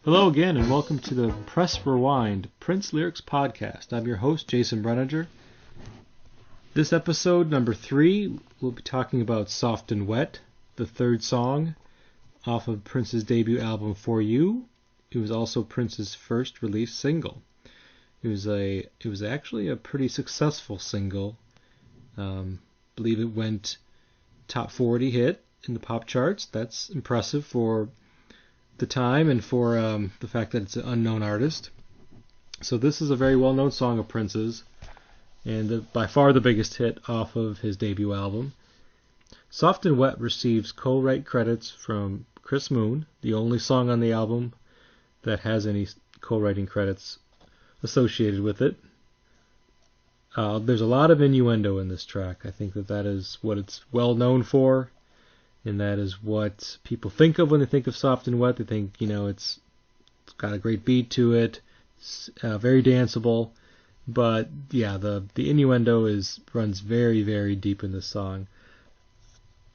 Hello again, and welcome to the Press Rewind Prince Lyrics Podcast. I'm your host, Jason Brenninger. This episode, number 3, we'll be talking about Soft and Wet, the third song off of Prince's debut album, For You. It was also Prince's first released single. It was actually a pretty successful single. Believe it went top 40 hit in the pop charts. That's impressive for the time and for the fact that it's an unknown artist. So this is a very well-known song of Prince's, and by far the biggest hit off of his debut album. Soft and Wet receives co-write credits from Chris Moon, the only song on the album that has any co-writing credits associated with it. There's a lot of innuendo in this track. I think that is what it's well known for. And that is what people think of when they think of Soft and Wet. They think, it's got a great beat to it. It's very danceable. But, yeah, the innuendo runs very, very deep in this song.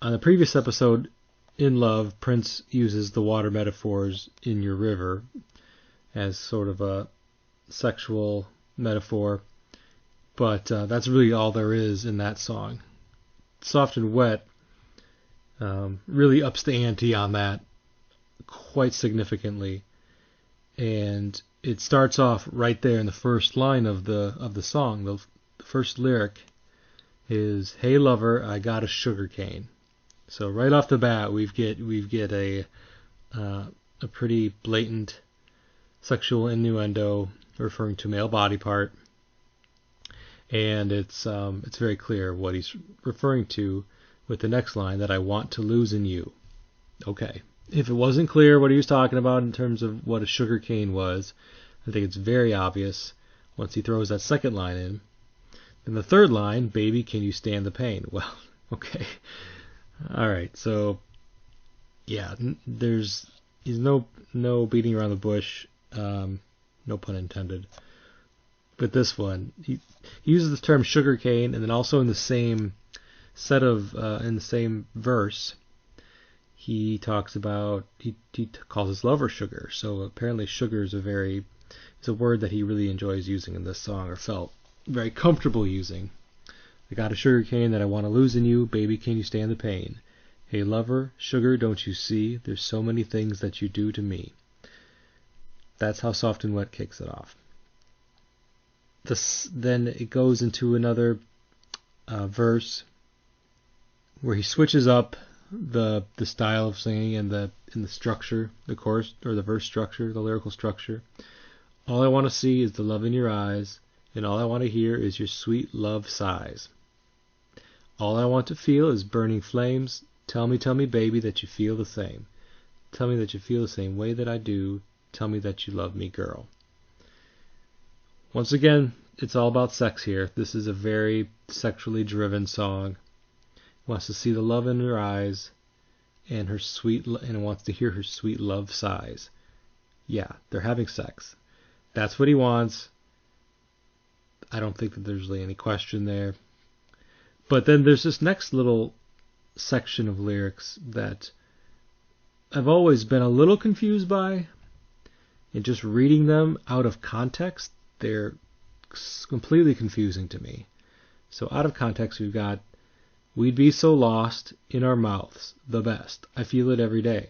On the previous episode, In Love, Prince uses the water metaphors in your river as sort of a sexual metaphor. But that's really all there is in that song. Soft and Wet really ups the ante on that quite significantly, and it starts off right there in the first line of the song. The first lyric is, "Hey lover, I got a sugar cane." So right off the bat, we get a pretty blatant sexual innuendo referring to male body part, and it's very clear what he's referring to with the next line, that I want to lose in you. Okay. If it wasn't clear what he was talking about in terms of what a sugar cane was, I think it's very obvious once he throws that second line in. Then the third line, baby, can you stand the pain? Well, okay. All right. So, yeah, there's no beating around the bush. No pun intended. But this one, he uses the term sugar cane, and then also in the same in the same verse, he talks about he calls his lover sugar. So apparently, sugar is a word that he really enjoys using in this song, or felt very comfortable using. I got a sugar cane that I want to lose in you, baby, can you stand the pain? Hey lover, sugar, don't you see? There's so many things that you do to me. That's how Soft and Wet kicks it off. Then it goes into another verse where he switches up the style of singing and the structure, the chorus or the verse structure, the lyrical structure. All I want to see is the love in your eyes, and all I want to hear is your sweet love sighs. All I want to feel is burning flames. Tell me, baby, that you feel the same. Tell me that you feel the same way that I do. Tell me that you love me, girl. Once again, it's all about sex here. This is a very sexually driven song. Wants to see the love in her eyes and wants to hear her sweet love sighs. Yeah, they're having sex. That's what he wants. I don't think that there's really any question there. But then there's this next little section of lyrics that I've always been a little confused by. And just reading them out of context, they're completely confusing to me. So out of context, we've got, we'd be so lost in our mouths, the best. I feel it every day.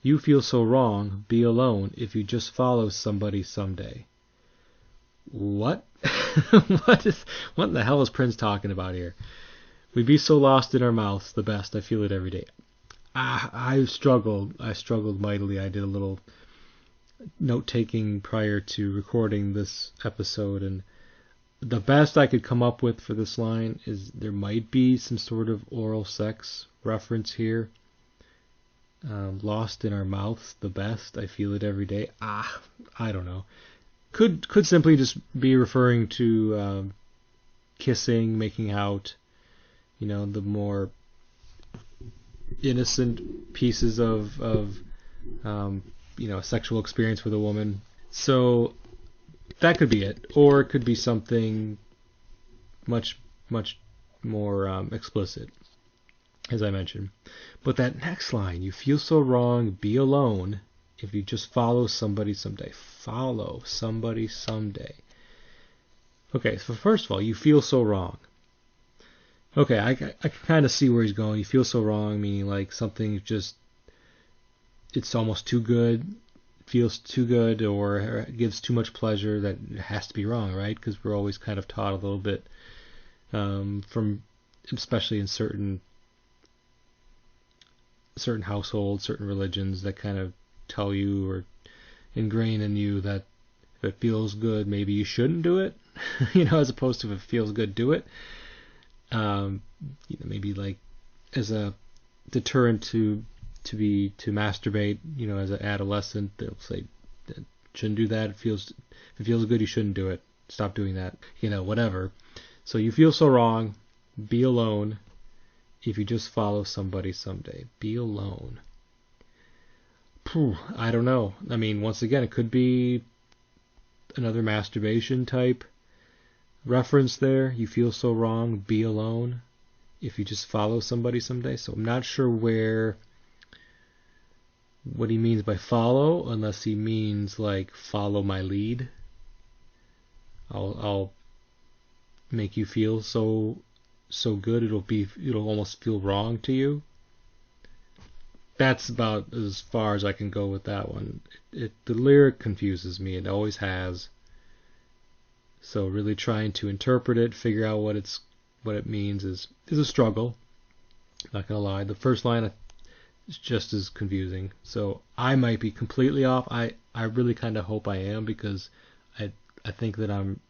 You feel so wrong, be alone if you just follow somebody someday. What? What in the hell is Prince talking about here? We'd be so lost in our mouths, the best. I feel it every day. I struggled mightily. I did a little note-taking prior to recording this episode, and the best I could come up with for this line is there might be some sort of oral sex reference here. Lost in our mouths, the best. I feel it every day. I don't know. Could simply just be referring to kissing, making out, the more innocent pieces of sexual experience with a woman. So that could be it, or it could be something much more explicit, as I mentioned. But that next line, you feel so wrong, be alone if you just follow somebody someday. Follow somebody someday. Okay, so first of all, you feel so wrong. Okay, I can kind of see where he's going. You feel so wrong, meaning like something just, it's almost too good, feels too good, or gives too much pleasure that it has to be wrong, right? Because we're always kind of taught a little bit from, especially in certain households, certain religions that kind of tell you or ingrain in you that if it feels good, maybe you shouldn't do it, as opposed to if it feels good, do it. Maybe like as a deterrent to masturbate, as an adolescent, they'll say, shouldn't do that. If it feels good, you shouldn't do it. Stop doing that. Whatever. So you feel so wrong. Be alone. If you just follow somebody someday, be alone. I don't know. I mean, once again, it could be another masturbation type reference there. You feel so wrong, be alone. If you just follow somebody someday. So I'm not sure what he means by follow, unless he means like follow my lead. I'll make you feel so good it'll almost feel wrong to you. That's about as far as I can go with that one. The lyric confuses me. It always has. So really trying to interpret it, figure out what it means is a struggle. Not gonna lie. The first line is just as confusing. So I might be completely off. I really kind of hope I am, because I think that I'm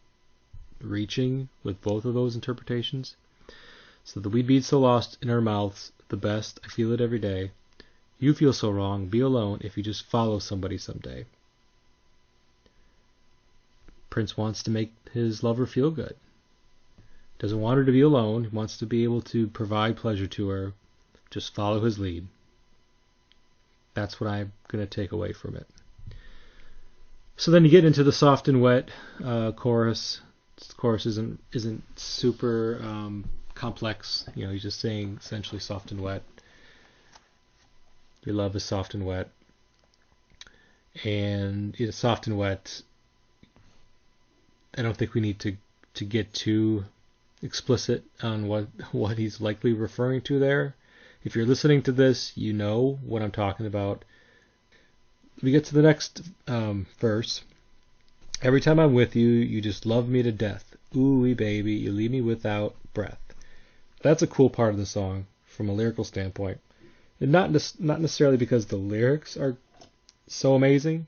reaching with both of those interpretations. So the weed beats so lost in our mouths, the best, I feel it every day. You feel so wrong, be alone if you just follow somebody someday. Prince wants to make his lover feel good. Doesn't want her to be alone, he wants to be able to provide pleasure to her. Just follow his lead. That's what I'm going to take away from it. So then you get into the soft and wet chorus. The chorus isn't super complex. He's just saying essentially soft and wet. Your love is soft and wet. And soft and wet, I don't think we need to get too explicit on what he's likely referring to there. If you're listening to this, you know what I'm talking about. We get to the next verse. Every time I'm with you, you just love me to death. Ooh-wee baby, you leave me without breath. That's a cool part of the song from a lyrical standpoint. And not necessarily because the lyrics are so amazing.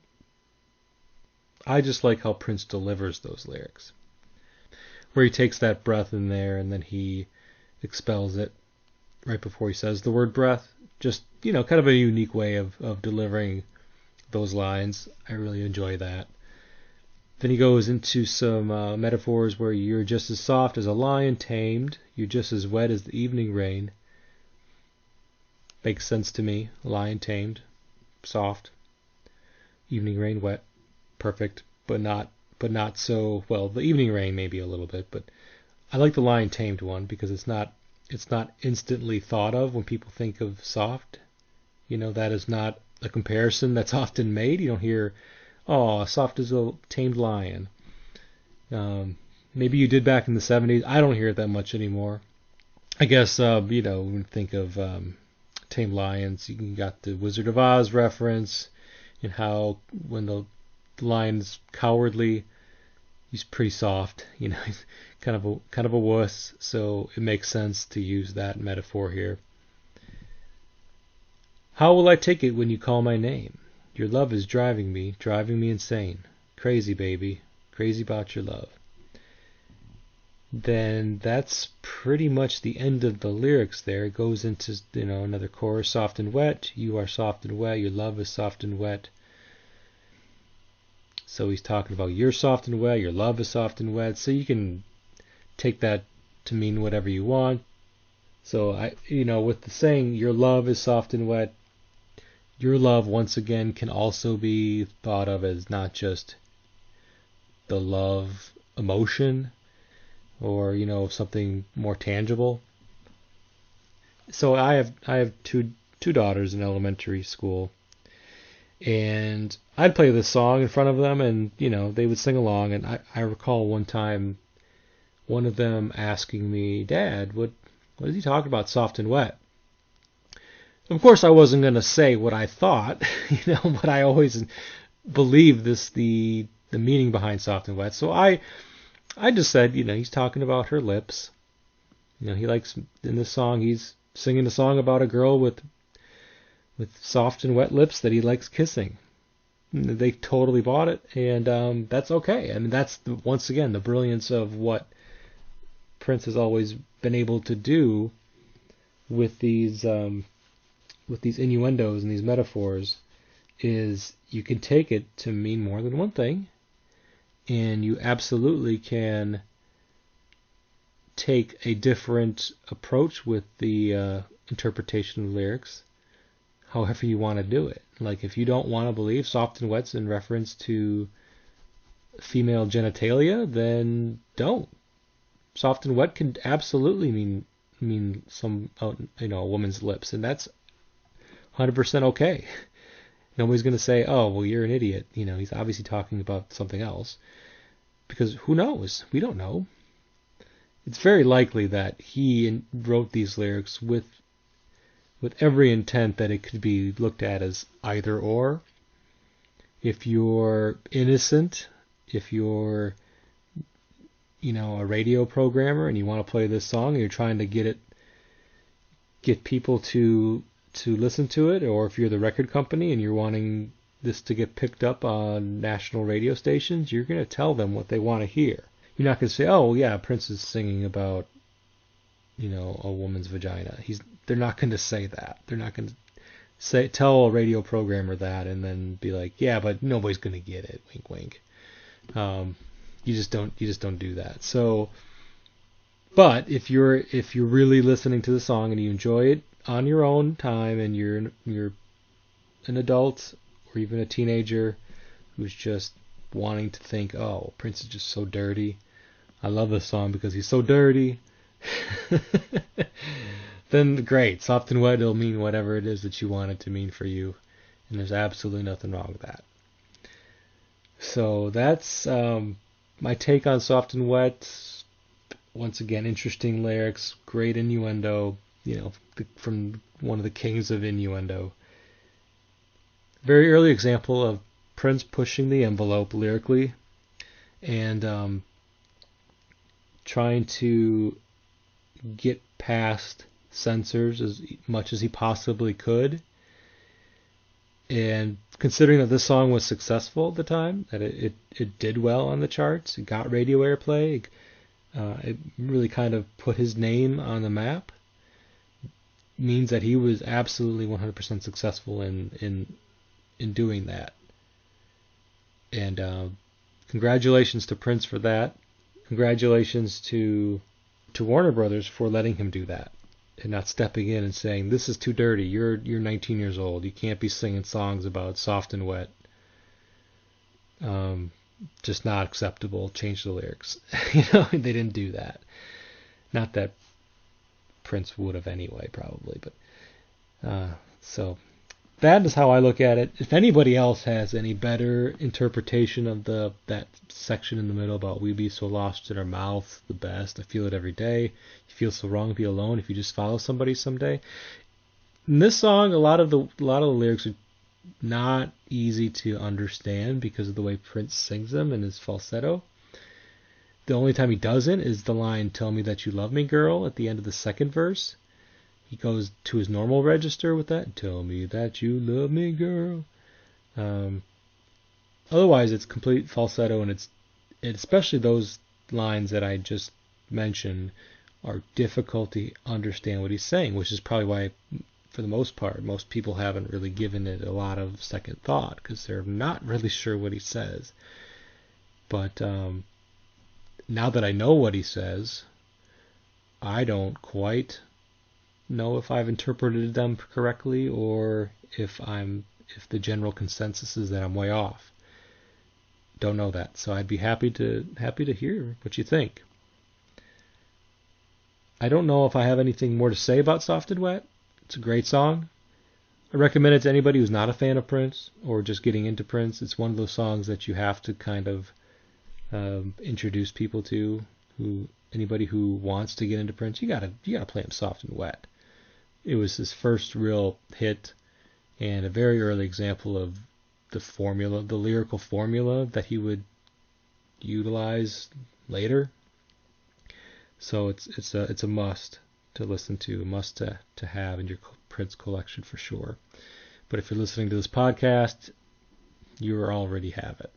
I just like how Prince delivers those lyrics. Where he takes that breath in there and then he expels it right before he says the word breath. Just, kind of a unique way of delivering those lines. I really enjoy that. Then he goes into some metaphors where you're just as soft as a lion tamed. You're just as wet as the evening rain. Makes sense to me. Lion tamed, soft. Evening rain, wet, perfect, but not so well. The evening rain maybe a little bit, but I like the lion tamed one because it's not instantly thought of when people think of soft. That is not a comparison that's often made. You don't hear, oh, soft as a tamed lion. Maybe you did back in the 70s. I don't hear it that much anymore. I guess, when you think of tamed lions, you got the Wizard of Oz reference and how when the lion's cowardly, he's pretty soft. He's kind of a wuss. So it makes sense to use that metaphor here. How will I take it when you call my name? Your love is driving me insane. Crazy, baby. Crazy about your love. Then that's pretty much the end of the lyrics there. It goes into, another chorus, soft and wet. You are soft and wet. Your love is soft and wet. So he's talking about you're soft and wet. Your love is soft and wet. So you can take that to mean whatever you want. So with the saying your love is soft and wet, your love, once again, can also be thought of as not just the love emotion or, something more tangible. So I have two daughters in elementary school, And I'd play this song in front of them, and they would sing along. And I recall one time one of them asking me, "Dad, what is he talking about, soft and wet?" Of course, I wasn't going to say what I thought, but I always believed the meaning behind soft and wet. So I just said, he's talking about her lips. He likes, in this song, he's singing a song about a girl with soft and wet lips that he likes kissing. They totally bought it, and that's okay. I mean, that's once again the brilliance of what Prince has always been able to do with these innuendos and these metaphors, is you can take it to mean more than one thing, and you absolutely can take a different approach with the interpretation of the lyrics, however you want to do it. Like, if you don't want to believe soft and wet's in reference to female genitalia, then don't. Soft and wet can absolutely mean some a woman's lips, and that's 100% okay. Nobody's going to say, "Oh, well, you're an idiot." He's obviously talking about something else, because who knows? We don't know. It's very likely that he wrote these lyrics with every intent that it could be looked at as either or. If you're innocent, if you're a radio programmer and you want to play this song and you're trying to get people to listen to it, or if you're the record company and you're wanting this to get picked up on national radio stations, you're going to tell them what they want to hear. You're not going to say, "Oh, well, yeah, Prince is singing about a woman's vagina." They're not going to say that. They're not going to tell a radio programmer that and then be like, "Yeah, but nobody's going to get it." Wink, wink. You just don't do that. So, but if you're really listening to the song and you enjoy it on your own time, and you're an adult or even a teenager who's just wanting to think, "Oh, Prince is just so dirty. I love this song because he's so dirty," then great. Soft and wet, it'll mean whatever it is that you want it to mean for you, and there's absolutely nothing wrong with that. So that's my take on soft and wet. Once again, interesting lyrics, great innuendo, from one of the kings of innuendo. Very early example of Prince pushing the envelope lyrically, and trying to get past censors as much as he possibly could. And considering that this song was successful at the time, that it did well on the charts, it got radio airplay, it really kind of put his name on the map, means that he was absolutely 100% successful in doing that. And congratulations to Prince for that. Congratulations to Warner Brothers for letting him do that, and not stepping in and saying, "This is too dirty. You're 19 years old. You can't be singing songs about soft and wet. Just not acceptable. Change the lyrics." They didn't do that. Not that Prince would have anyway, probably. But so that is how I look at it. If anybody else has any better interpretation of that section in the middle about "we be so lost in our mouths, the best, I feel it every day, you feel so wrong to be alone if you just follow somebody someday." In this song, a lot of the lyrics are not easy to understand because of the way Prince sings them and his falsetto. The only time he doesn't is the line, "Tell me that you love me, girl," at the end of the second verse. He goes to his normal register with that, "Tell me that you love me, girl." Otherwise, it's complete falsetto, and especially those lines that I just mentioned are difficult to understand what he's saying, which is probably why, for the most part, most people haven't really given it a lot of second thought, because they're not really sure what he says. But now that I know what he says, I don't quite know if I've interpreted them correctly, or if the general consensus is that I'm way off. Don't know that, so I'd be happy to hear what you think. I don't know if I have anything more to say about Soft and Wet. It's a great song. I recommend it to anybody who's not a fan of Prince or just getting into Prince. It's one of those songs that you have to kind of introduce people to. Anybody who wants to get into Prince, you gotta play him Soft and Wet. It was his first real hit and a very early example of the lyrical formula that he would utilize later. So it's a must to listen to, a must to have in your Prince collection for sure. But if you're listening to this podcast, you already have it.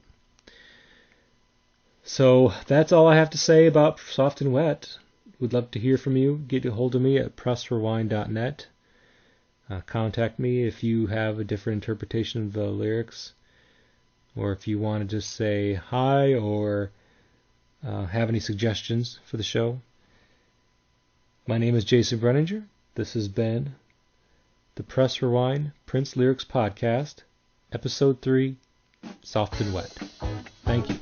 So that's all I have to say about Soft and Wet. Would love to hear from you. Get a hold of me at pressrewind.net. Contact me if you have a different interpretation of the lyrics, or if you want to just say hi or have any suggestions for the show. My name is Jason Brenninger. This has been the Press Rewind Prince Lyrics Podcast, Episode 3, Soft and Wet. Thank you.